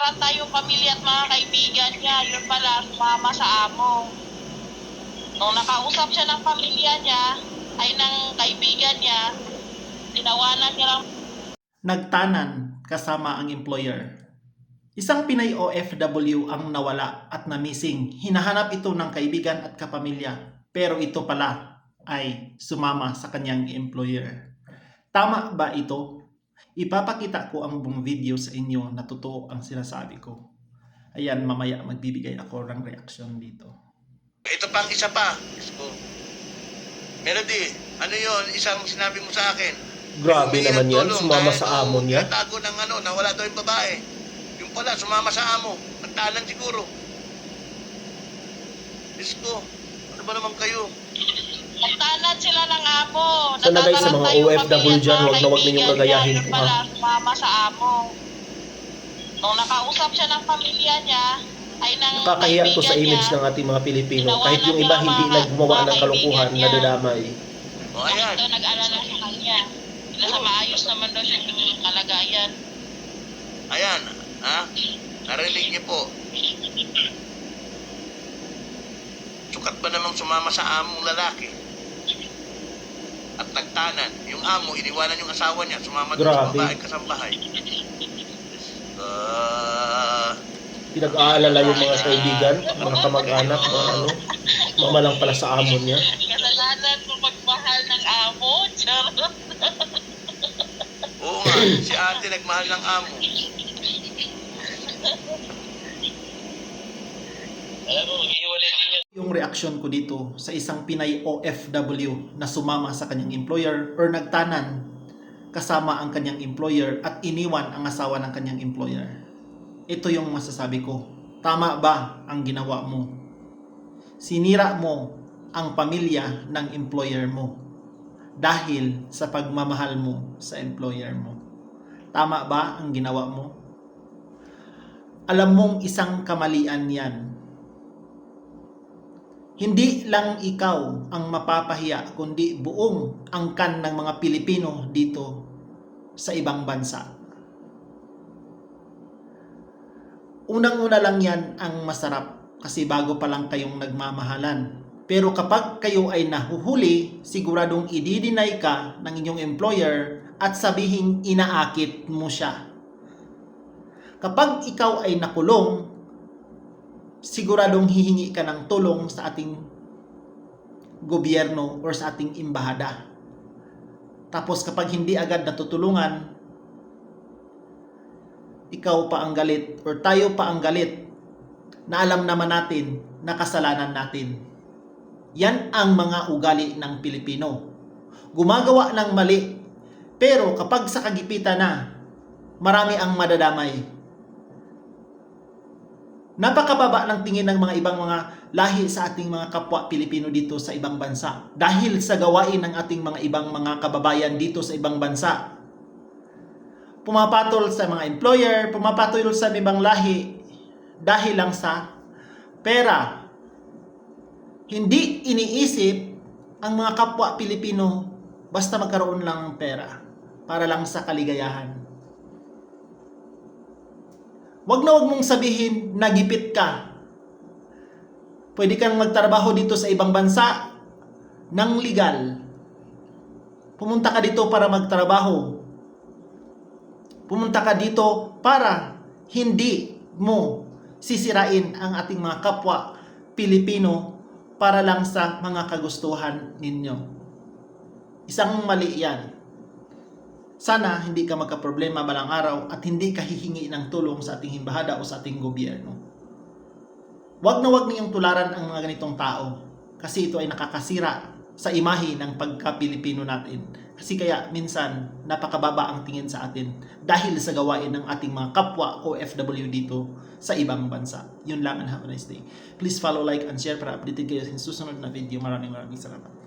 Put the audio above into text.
nagtaranta yung pamilya at mga kaibigan niya. Yun pala, sumama sa amo. Nung nakausap siya ng pamilya niya, ay ng kaibigan niya, tinawanan niya lang. Nagtanan kasama ang employer. Isang Pinay OFW ang nawala at na-missing. Hinahanap ito ng kaibigan at kapamilya. Pero ito pala ay sumama sa kanyang employer. Tama ba ito? Ipapakita ko ang buong video sa inyo na totoo ang sinasabi ko. Ayan, mamaya magbibigay ako ng reaksyon dito. Ito pang isa pa. Melody, ano yon? Isang sinabi mo sa akin. Grabe Humingi naman ng yan, tulong sumama dahil sa amo niya. Tago ng nawala daw yung babae. Yung pala, sumama sa amo. Nagtanan siguro. Diyos ko, ano ba naman kayo? Nagtanan sila ng amo. Sana guys, sa mga Nagtataranta yung OFW pamilya at dyan, mga huwag na huwag ninyong kaibigan gagayahin niya. ko, Yun pala, sumama sa amo. Nung nakausap siya ng pamilya niya, ay ng Nakakahiya to sa kaibigan image niya, ng ating mga Pilipino. Kahit yung iba hindi naggumawa ng kalokohan, nadadamay. O ayan. ito nag-alala sa kanya. Nasa maayos naman daw siya yung kalagayan. Ayan. Ha? Narinig niyo po. Sukat ba namang sumama sa among lalaki? At nagtanan. Yung amo, iniwanan yung asawa niya. Sumama doon sa Grabe. babae kasambahay. Pinag-aalala yung mga kaibigan, mga kamag-anak, mga mama lang pala sa amo niya. Kasalanan mo magmahal ng amo. Charot. Oo nga, si ate nagmahal ng amo. Alam mo, maghihiwalay din yan. Yung reaksyon ko dito sa isang Pinay OFW na sumama sa kanyang employer or nagtanan kasama ang kanyang employer at iniwan ang asawa ng kanyang employer. Ito yung masasabi ko. Tama ba ang ginawa mo? Sinira mo ang pamilya ng employer mo dahil sa pagmamahal mo sa employer mo. Tama ba ang ginawa mo? Alam mong isang kamalian yan. Hindi lang ikaw ang mapapahiya, kundi buong angkan ng mga Pilipino dito sa ibang bansa. Unang-una lang yan ang masarap kasi bago pa lang kayong nagmamahalan. Pero kapag kayo ay nahuhuli, siguradong i-deny ka ng inyong employer at sabihing inaakit mo siya. Kapag ikaw ay nakulong, siguradong hihingi ka ng tulong sa ating gobyerno or sa ating embahada. Tapos kapag hindi agad natutulungan, ikaw pa ang galit or tayo pa ang galit na alam naman natin na kasalanan natin. Yan ang mga ugali ng Pilipino. Gumagawa ng mali, pero kapag sa kagipitan na, marami ang madadamay. Napakababa ng tingin ng mga ibang mga lahi sa ating mga kapwa Pilipino dito sa ibang bansa. Dahil sa gawain ng ating mga ibang mga kababayan dito sa ibang bansa. Pumapatol sa mga employer, pumapatol sa ibang lahi dahil lang sa pera. Hindi iniisip ang mga kapwa Pilipino basta magkaroon lang ng pera para lang sa kaligayahan. Wag na wag mong sabihin nagipit ka. Pwede kang magtrabaho dito sa ibang bansa ng legal. Pumunta ka dito para magtrabaho. Pumunta ka dito para hindi mo sisirain ang ating mga kapwa Pilipino para lang sa mga kagustuhan ninyo. Isang mali yan. Sana hindi ka magka-problema balang araw at hindi ka hihingi ng tulong sa ating embahada o sa ating gobyerno. Huwag na huwag niyong tularan ang mga ganitong tao kasi ito ay nakakasira sa imahe ng pagka-Pilipino natin. Kasi kaya minsan napakababa ang tingin sa atin dahil sa gawain ng ating mga kapwa OFW dito sa ibang bansa. Yun lang and have a nice day. Please follow, like, and share para updated kayo sa susunod na video. Maraming salamat.